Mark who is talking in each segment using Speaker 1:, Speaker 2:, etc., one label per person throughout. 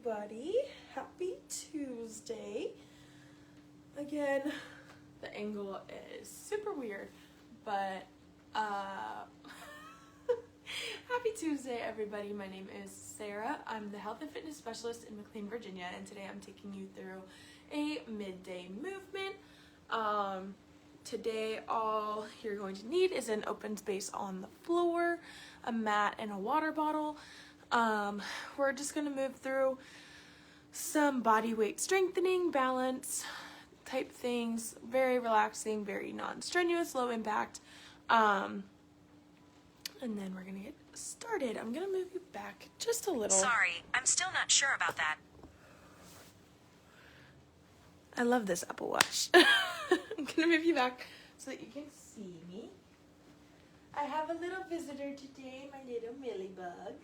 Speaker 1: everybody. Happy Tuesday. Again, the angle is super weird, but happy Tuesday, everybody. My name is Sarah. I'm the health and fitness specialist in McLean, Virginia, and today I'm taking you through a midday movement. Today all you're going to need is an open space on the floor, a mat, and a water bottle. We're just going to move through some body weight strengthening, balance type things, very relaxing, very non-strenuous, low impact. And then we're going to get started. I'm going to move you back just a little.
Speaker 2: Sorry, I'm still not sure about that.
Speaker 1: I love this Apple Watch. I'm going to move you back so that you can see me. I have a little visitor today, my little Millibug.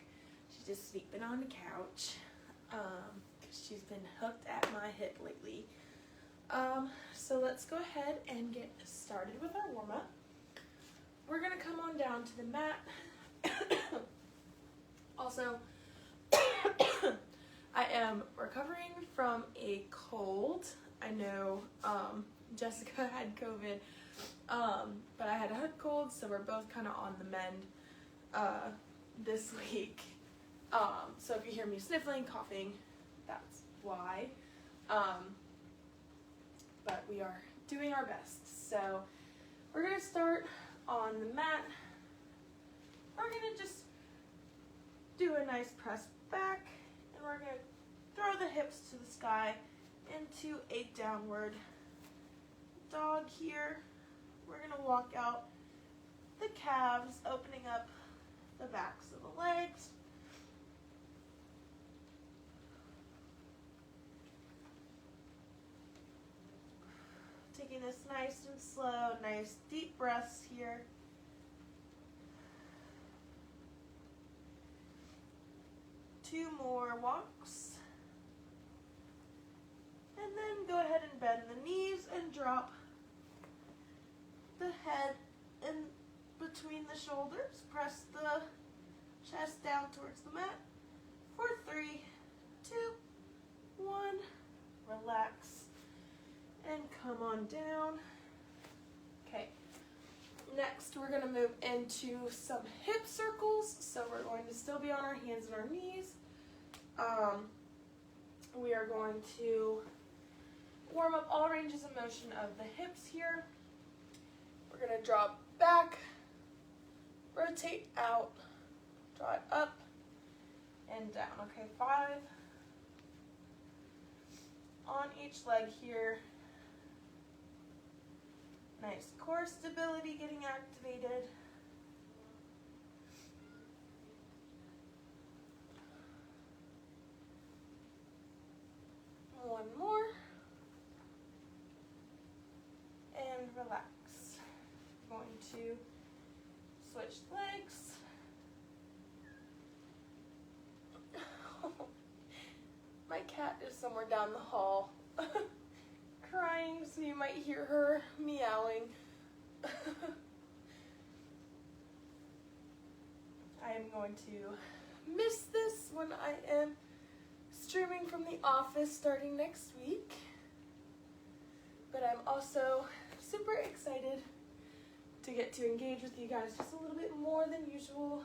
Speaker 1: She's just sleeping on the couch because she's been hooked at my hip lately. So let's go ahead and get started with our warm-up. We're going to come on down to the mat. Also, I am recovering from a cold. I know Jessica had COVID, but I had a cold, so we're both kind of on the mend this week. So if you hear me sniffling, coughing, that's why. But we are doing our best. So we're going to start on the mat. We're going to just do a nice press back, and we're going to throw the hips to the sky into a downward dog here. We're going to walk out the calves, opening up the backs of the legs. Taking this nice and slow, nice deep breaths here. Two more walks. And then go ahead and bend the knees and drop the head in between the shoulders. Press the chest down towards the mat. For 3, 2, 1. Relax and come on down. Okay. Next, we're going to move into some hip circles. So we're going to still be on our hands and our knees. We are going to warm up all ranges of motion of the hips here. We're going to drop back, rotate out, draw it up and down. Okay, 5 on each leg here. Nice core stability getting activated. One more. And relax. Going to switch legs. My cat is somewhere down the hall crying, so you might hear her meowing. I am going to miss this when I am streaming from the office starting next week. But I'm also super excited to get to engage with you guys just a little bit more than usual.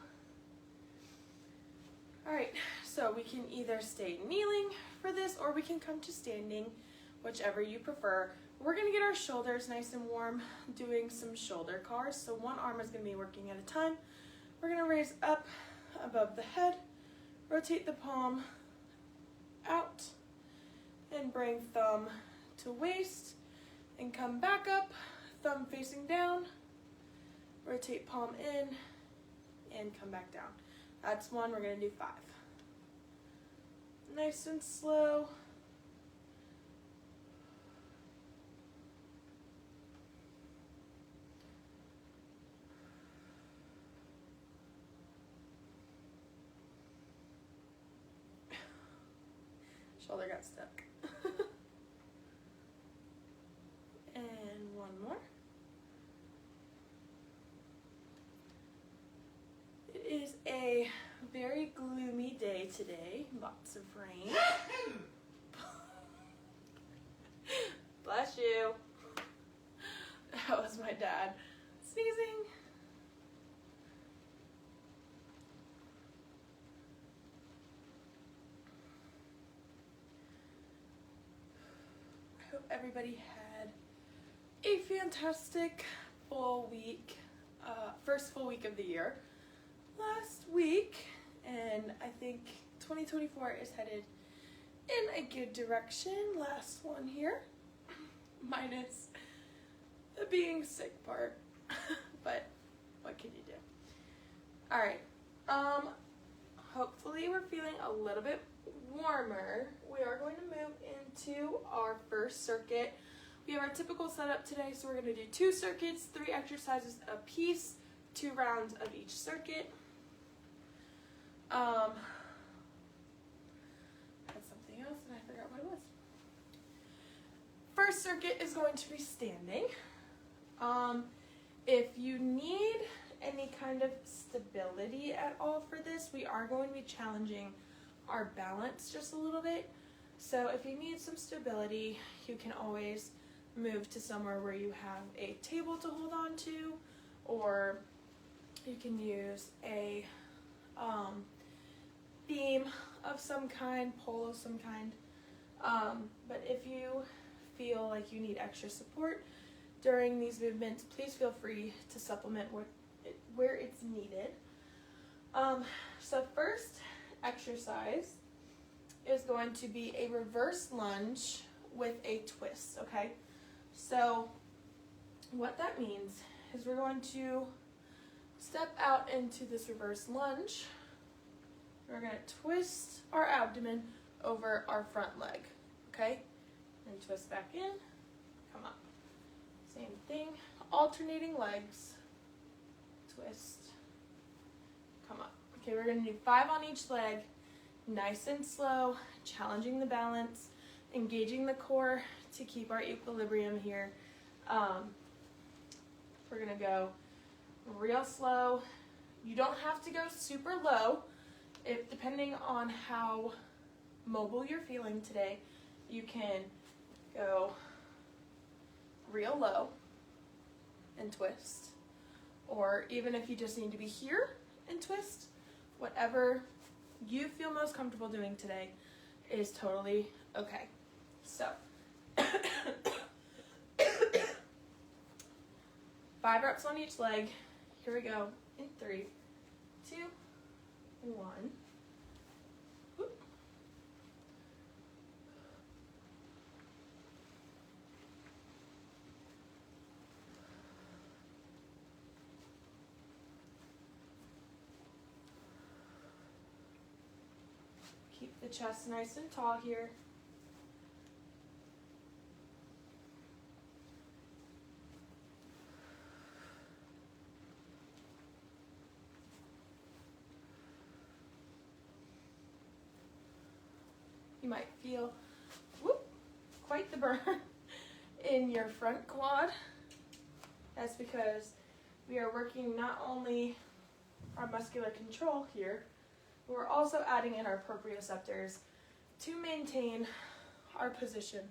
Speaker 1: Alright, so we can either stay kneeling for this or we can come to standing, whichever you prefer. We're going to get our shoulders nice and warm doing some shoulder cars. So one arm is going to be working at a time. We're going to raise up above the head, rotate the palm out, and bring thumb to waist, and come back up, thumb facing down, rotate palm in, and come back down. That's one. We're going to do 5. Nice and slow. Shoulder got stuck. And one more. It is a very gloomy day today, lots of rain. Bless you. That was my dad sneezing. I hope everybody had a fantastic full week, first full week of the year last week, and I think 2024 is headed in a good direction. Last one here, minus the being sick part, but what can you do? All right, hopefully we're feeling a little bit warmer. We are going to move into our first circuit. We have our typical setup today, so we're going to do 2 circuits, 3 exercises a piece, 2 rounds of each circuit. Had something else and I forgot what it was. First circuit is going to be standing. If you need any kind of stability at all for this, we are going to be challenging our balance just a little bit. So if you need some stability, you can always move to somewhere where you have a table to hold on to, or you can use a beam of some kind, pole of some kind. But if you feel like you need extra support during these movements, please feel free to supplement where it's needed. So first exercise is going to be a reverse lunge with a twist, okay? So what that means is we're going to step out into this reverse lunge. We're going to twist our abdomen over our front leg, okay? And twist back in, come up. Same thing, alternating legs, twist, come up. Okay, we're going to do 5 on each leg, nice and slow, challenging the balance, engaging the core to keep our equilibrium here. We're going to go real slow. You don't have to go super low. Depending on how mobile you're feeling today, you can go real low and twist. Or even if you just need to be here and twist, whatever you feel most comfortable doing today is totally okay. So, 5 reps on each leg. Here we go. In 3, 2, 1. Whoop. Keep the chest nice and tall here. You might feel quite the burn in your front quad. That's because we are working not only our muscular control here, but we're also adding in our proprioceptors to maintain our position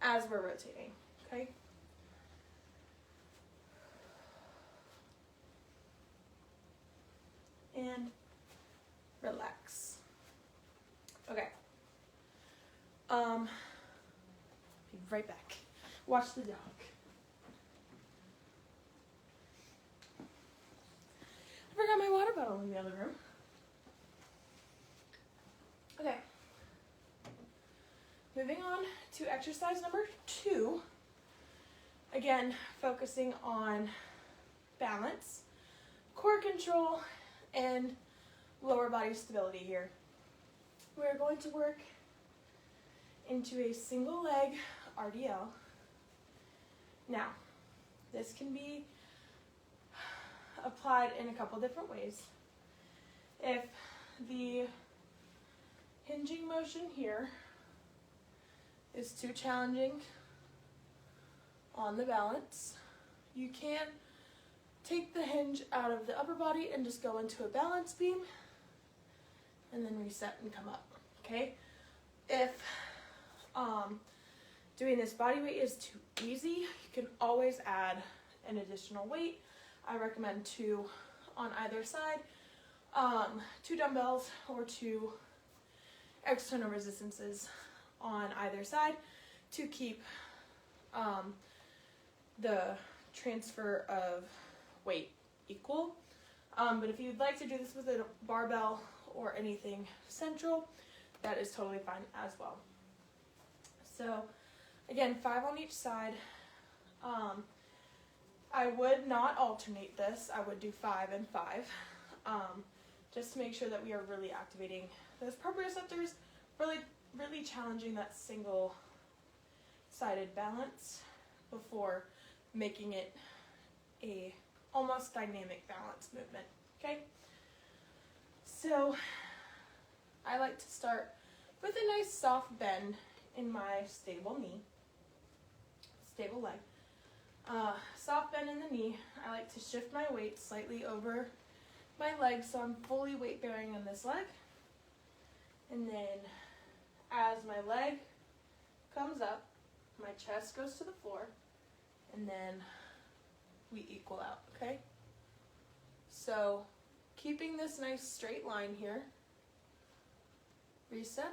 Speaker 1: as we're rotating, okay? And relax. Okay. Be right back. Watch the dog. I forgot my water bottle in the other room. Okay. Moving on to exercise number 2. Again, focusing on balance, core control, and lower body stability here. We're going to work into a single leg RDL. Now, this can be applied in a couple different ways. If the hinging motion here is too challenging on the balance, you can take the hinge out of the upper body and just go into a balance beam and then reset and come up, okay? If doing this body weight is too easy, you can always add an additional weight. I recommend 2 on either side, 2 dumbbells or 2 external resistances on either side to keep the transfer of weight equal. But if you'd like to do this with a barbell or anything central, that is totally fine as well. So again, 5 on each side. I would not alternate this. I would do 5 and 5, just to make sure that we are really activating those proprioceptors, really challenging that single-sided balance before making it a almost dynamic balance movement, okay? So I like to start with a nice soft bend in my stable leg. Soft bend in the knee. I like to shift my weight slightly over my leg so I'm fully weight bearing on this leg. And then as my leg comes up, my chest goes to the floor, and then we equal out, okay? So keeping this nice straight line here. Reset.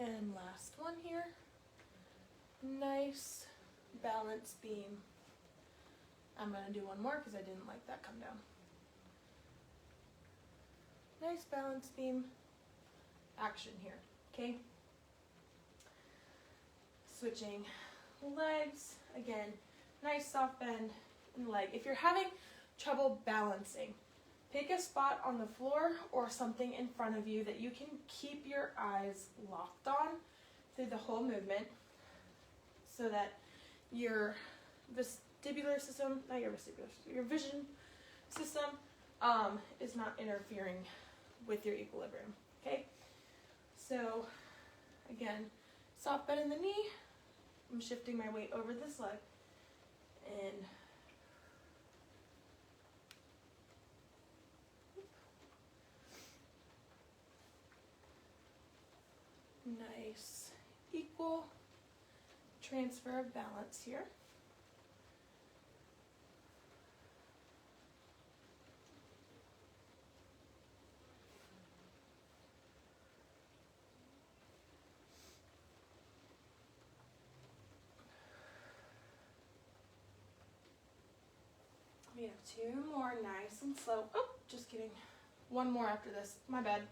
Speaker 1: And last one here. Nice balance beam. I'm going to do one more because I didn't like that come down. Nice balance beam action here, okay? Switching legs. Again, nice soft bend in the leg. If you're having trouble balancing, pick a spot on the floor or something in front of you that you can keep your eyes locked on through the whole movement so that your vestibular system, not your vestibular system, your vision system is not interfering with your equilibrium, okay? So, again, soft bend in the knee. I'm shifting my weight over this leg and nice equal transfer of balance here. We have 2 more, nice and slow. Oh, just kidding. 1 more after this. My bad.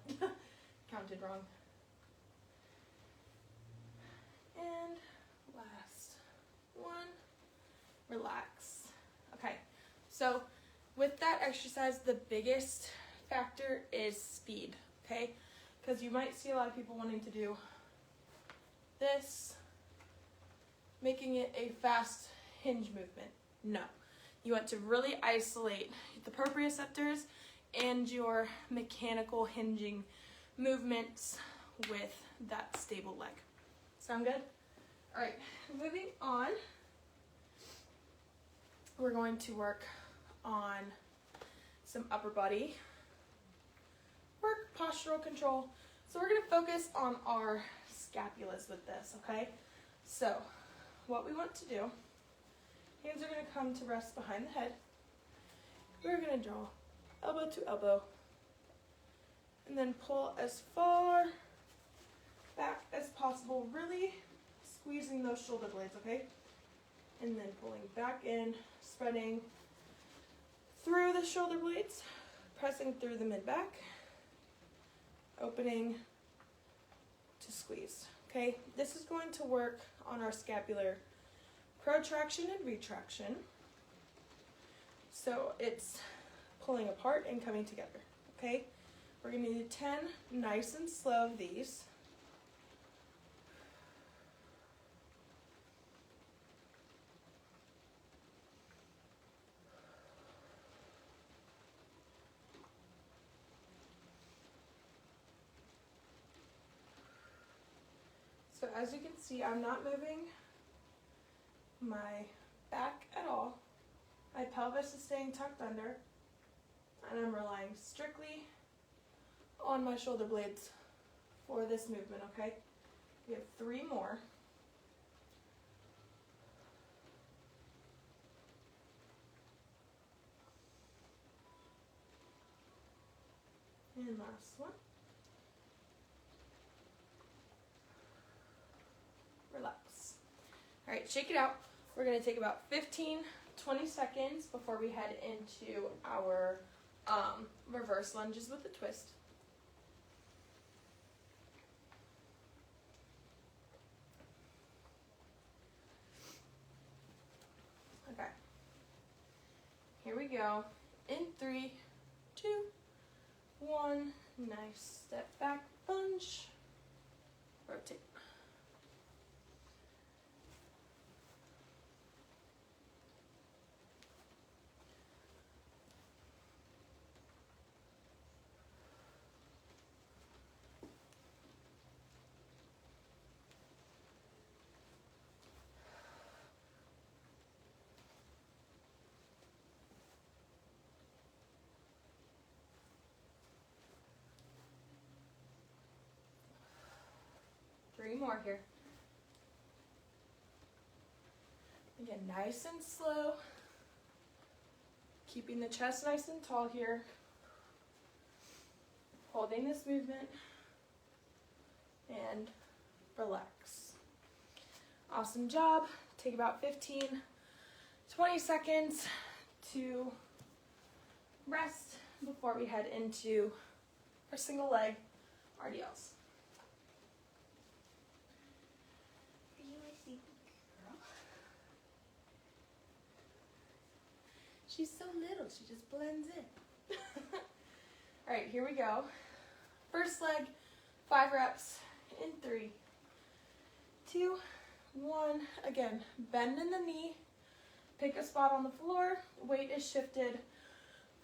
Speaker 1: Counted wrong. And last one. Relax. Okay, so with that exercise, the biggest factor is speed, okay? Because you might see a lot of people wanting to do this, making it a fast hinge movement. No. You want to really isolate the proprioceptors and your mechanical hinging movements with that stable leg. Sound good? All right, moving on. We're going to work on some upper body work, postural control. So we're going to focus on our scapulas with this, okay? So what we want to do, hands are going to come to rest behind the head. We're going to draw elbow to elbow and then pull as far back as possible, really squeezing those shoulder blades, okay? And then pulling back in, spreading through the shoulder blades, pressing through the mid-back, opening to squeeze, okay? This is going to work on our scapular protraction and retraction. So it's pulling apart and coming together, okay? We're going to do 10 nice and slow of these. So as you can see, I'm not moving my back at all. My pelvis is staying tucked under, and I'm relying strictly on my shoulder blades for this movement, okay? We have 3 more. And last one. Relax. All right, shake it out. We're gonna take about 15, 20 seconds before we head into our reverse lunges with the twist. Okay. Here we go. In 3, 2, 1. Nice step back lunge. Rotate. Three more here. Again, nice and slow. Keeping the chest nice and tall here. Holding this movement. And relax. Awesome job. Take about 15, 20 seconds to rest before we head into our single leg RDLs. She's so little, she just blends in. All right, here we go. First leg, 5 reps in 3, 2, 1. Again, bend in the knee, pick a spot on the floor, weight is shifted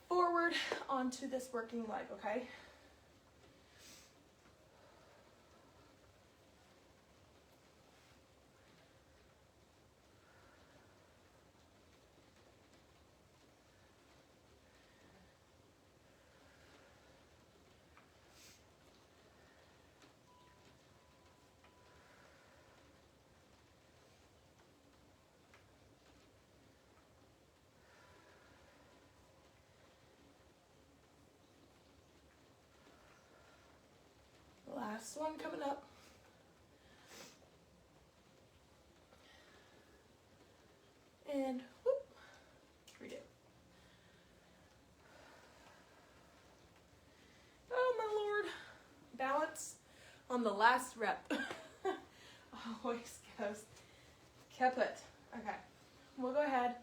Speaker 1: forward onto this working leg, okay? Last one coming up. And whoop, redo. Oh my Lord. Balance on the last rep. Always goes kaput. Okay, we'll go ahead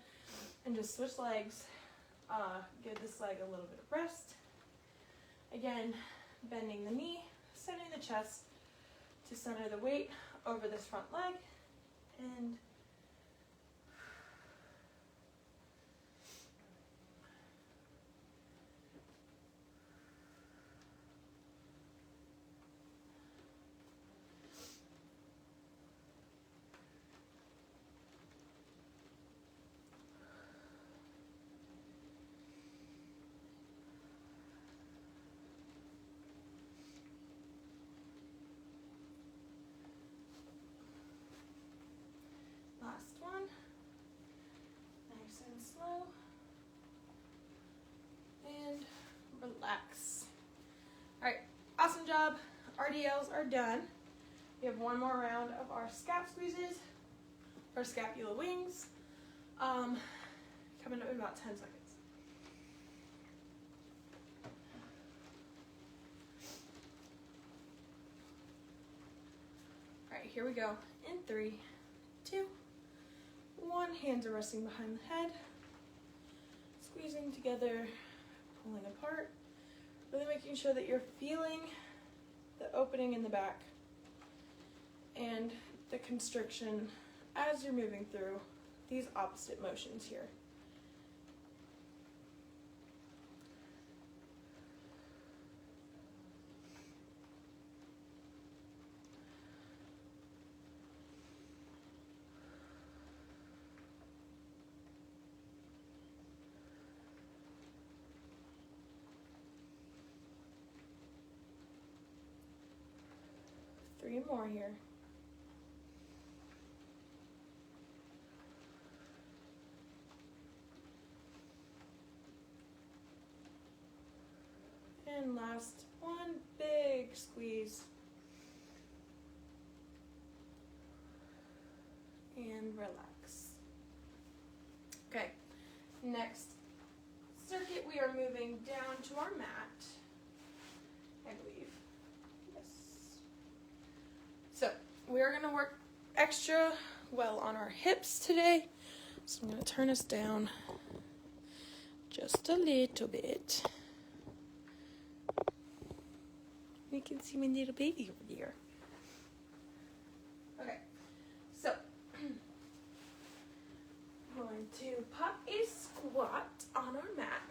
Speaker 1: and just switch legs. Give this leg a little bit of rest. Again, bending the knee, centering the chest to center the weight over this front leg, and last one. Nice and slow. And relax. All right, awesome job. RDLs are done. We have one more round of our scap squeezes, or scapula wings, coming up in about 10 seconds. All right, here we go. In 3, 2, 1. Hands are resting behind the head, squeezing together, pulling apart, really making sure that you're feeling the opening in the back and the constriction as you're moving through these opposite motions here. 3 more here. And last one, big squeeze. And relax. Okay, next circuit, we are moving down to our mat, I believe. Yes. So, we are going to work extra well on our hips today. So, I'm going to turn us down just a little bit. You can see my little baby over there. Okay, so I'm going to pop a squat on our mat,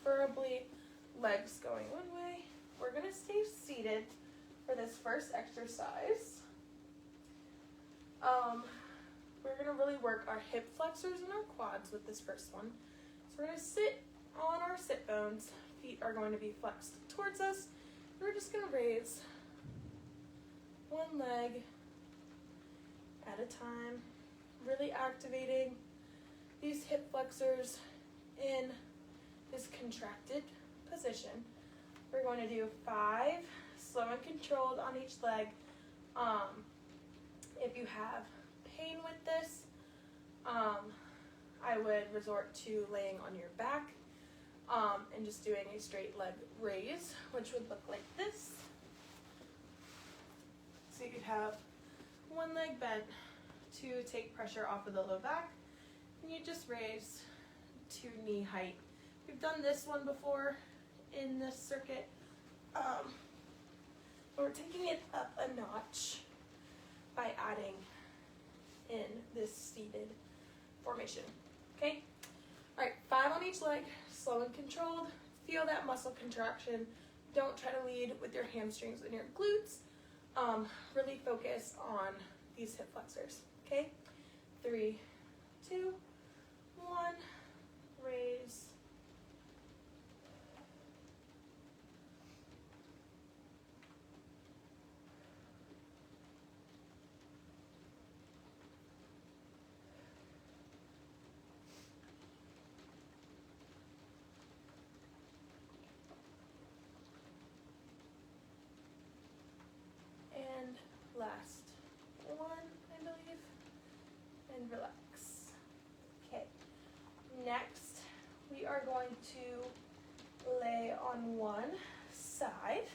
Speaker 1: preferably legs going one way. We're going to stay seated for this first exercise. We're going to really work our hip flexors and our quads with this first one. So we're going to sit on our sit bones. Feet are going to be flexed towards us. We're just going to raise one leg at a time, really activating these hip flexors in this contracted position. We're going to do 5, slow and controlled on each leg. If you have pain with this, I would resort to laying on your back and just doing a straight leg raise, which would look like this. So you could have one leg bent to take pressure off of the low back, and you just raise to knee height. We've done this one before in this circuit, but we're taking it up a notch by adding in this seated formation. Okay? All right, 5 on each leg, slow and controlled. Feel that muscle contraction. Don't try to lead with your hamstrings and your glutes. Really focus on these hip flexors. Okay? 3, 2, 1, raise. And last one, I believe, and relax. Okay, next we are going to lay on one side.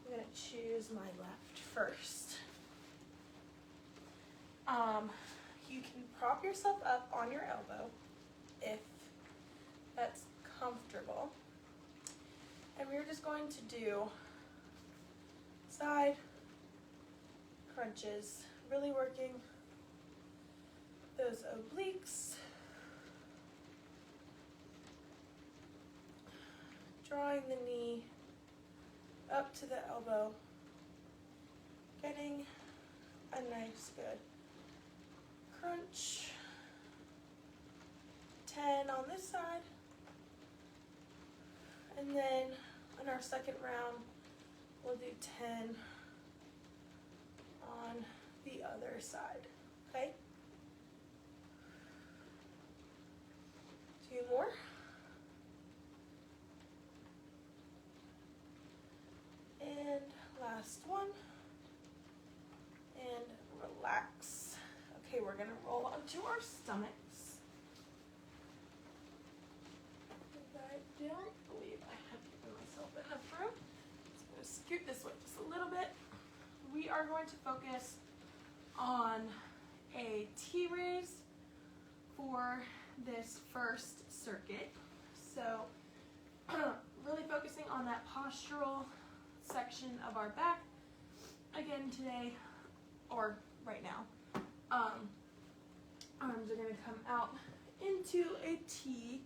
Speaker 1: I'm going to choose my left first. You can prop yourself up on your elbow if that's comfortable. And we're just going to do side crunches, really working those obliques, drawing the knee up to the elbow, getting a nice good crunch. 10 on this side, and then in our second round we'll do 10 on the other side. Okay? 2 more. And last one. And relax. Okay, we're gonna roll onto our stomachs. I don't believe I have given myself enough room. So I'm gonna scoot this way just a little bit. We are going to focus on a T-raise for this first circuit. So really focusing on that postural section of our back. Again today, or right now, arms are going to come out into a T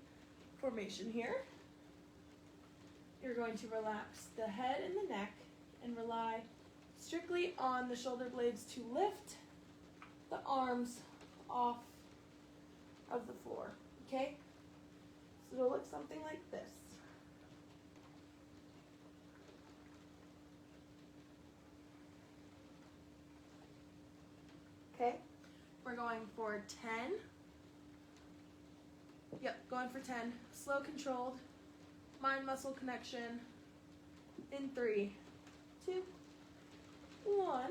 Speaker 1: formation here. You're going to relax the head and the neck and rely strictly on the shoulder blades to lift the arms off of the floor, okay? So it'll look something like this. Okay, we're going for 10. Yep, going for 10. Slow, controlled, mind-muscle connection. In 3, 2, 1.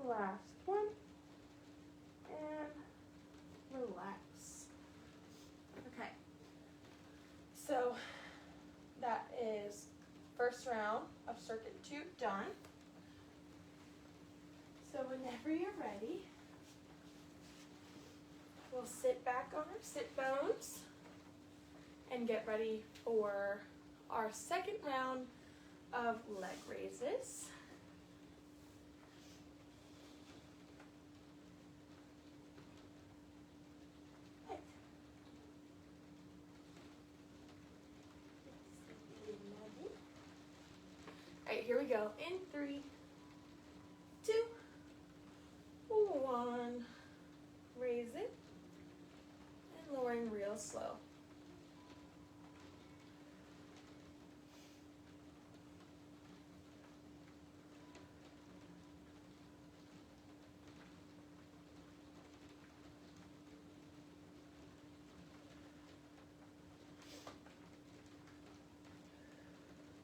Speaker 1: Last one, and relax. Okay, so that is first round of circuit 2 done. So whenever you're ready, we'll sit back on our sit bones and get ready for our second round of leg raises. Alright, here we go. In 3, 2, 1. Raise it and lowering real slow.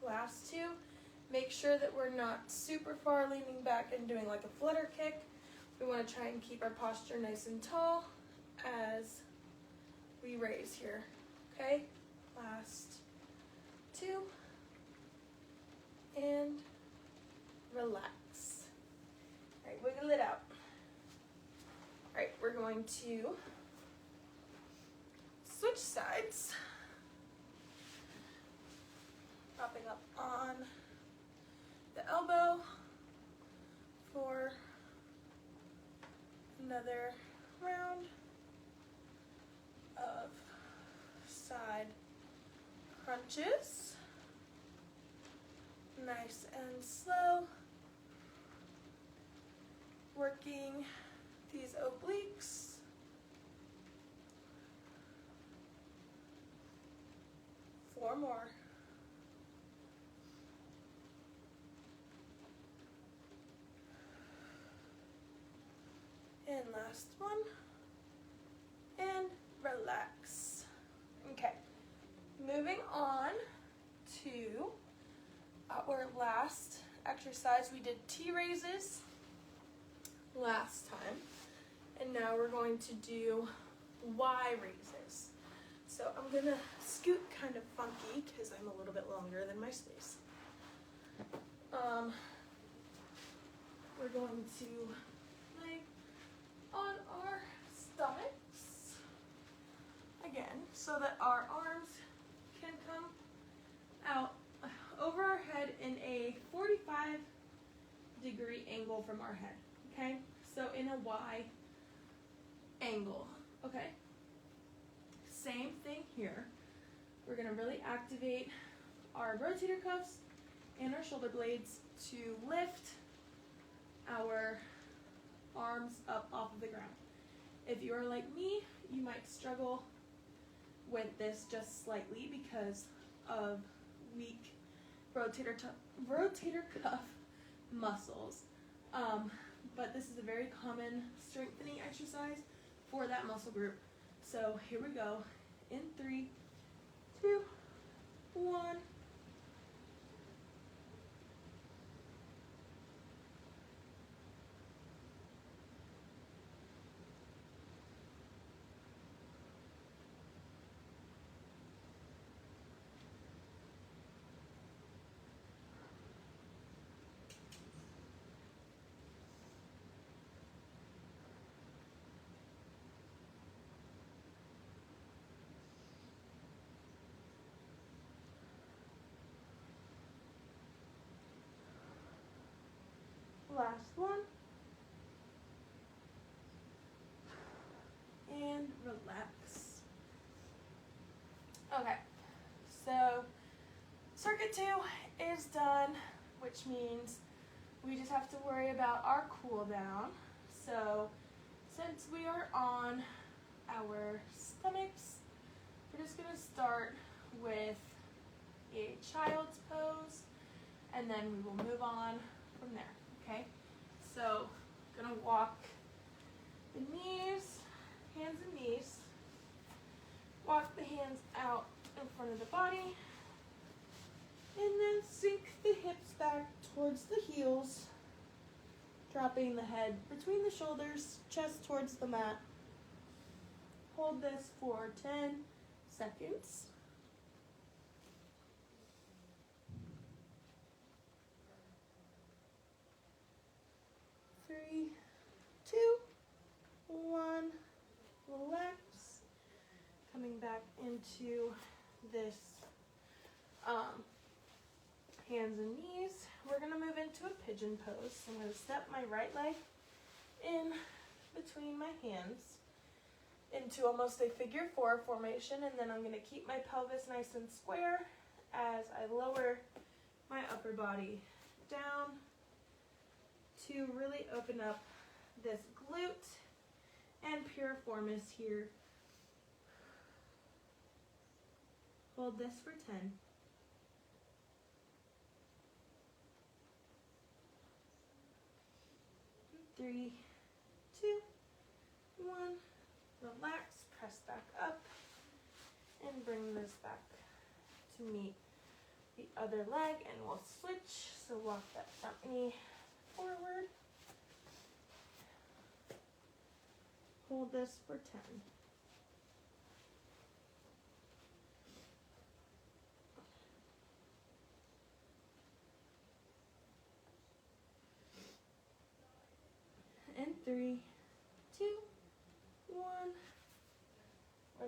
Speaker 1: Last 2. Make sure that we're not super far leaning back and doing like a flutter kick. We want to try and keep our posture nice and tall as we raise here. Okay, last 2. And relax. All right, wiggle it out. All right, we're going to switch sides. Propping up on the elbow for another round of side crunches. Nice and slow. Working these obliques. Four more. And last one, and relax. Okay, moving on to our last exercise. We did T raises last time, and now we're going to do Y raises. So I'm gonna scoot kind of funky because I'm a little bit longer than my space. We're going to lay on our stomachs again so that our arms can come out over our head in a 45-degree angle from our head, okay? So in a Y angle, okay? Same thing here. We're gonna really activate our rotator cuffs and our shoulder blades to lift our arms up off of the ground. If you are like me, you might struggle with this just slightly because of weak rotator cuff muscles. But this is a very common strengthening exercise for that muscle group. So here we go. In 3, 2, 1. Last one. relax. Okay, so circuit 2 is done, which means we just have to worry about our cool down. So since we are on our stomachs, we're just going to start with a child's pose, and then we will move on from there, okay? So I'm going to walk the knees, hands and knees, walk the hands out in front of the body, and then sink the hips back towards the heels, dropping the head between the shoulders, chest towards the mat. Hold this for 10 seconds. 3, 2, 1, relax. Coming back into this hands and knees. We're going to move into a pigeon pose. So I'm going to step my right leg in between my hands into almost a figure 4 formation, and then I'm going to keep my pelvis nice and square as I lower my upper body down to really open up this glute and piriformis here. Hold this for 10. 3, 2, 1. Relax, press back up, and bring this back to meet the other leg, and we'll switch. So walk that front knee forward. Hold this for 10. And 3, 2, 1.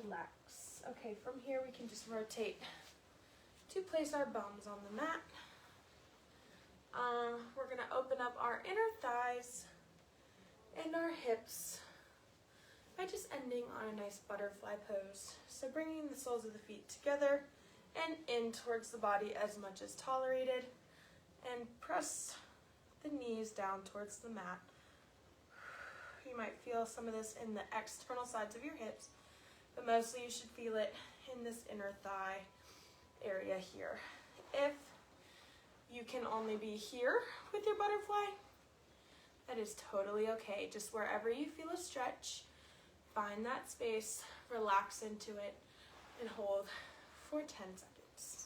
Speaker 1: Relax. Okay, from here we can just rotate to place our bums on the mat. We're going to open up our inner thighs and our hips by just ending on a nice butterfly pose. So bringing the soles of the feet together and in towards the body as much as tolerated, and press the knees down towards the mat. You might feel some of this in the external sides of your hips, but mostly you should feel it in this inner thigh area here. If you can only be here with your butterfly, that is totally okay. Just wherever you feel a stretch, find that space, relax into it, and hold for 10 seconds.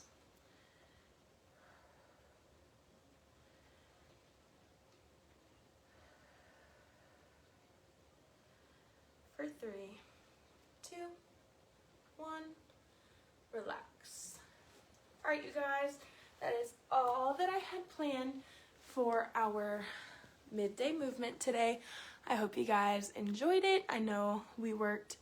Speaker 1: For 3, 2, 1, relax. All right, you guys, that is all that I had planned for our midday movement today. I hope you guys enjoyed it. I know we worked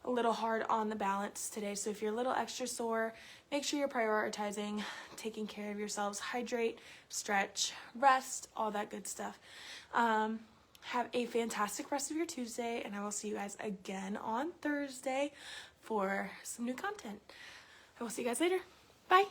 Speaker 1: a little hard on the balance today, so if you're a little extra sore, make sure you're prioritizing taking care of yourselves. Hydrate, stretch, rest, all that good stuff. Have a fantastic rest of your Tuesday, and I will see you guys again on Thursday for some new content. I will see you guys later. Bye.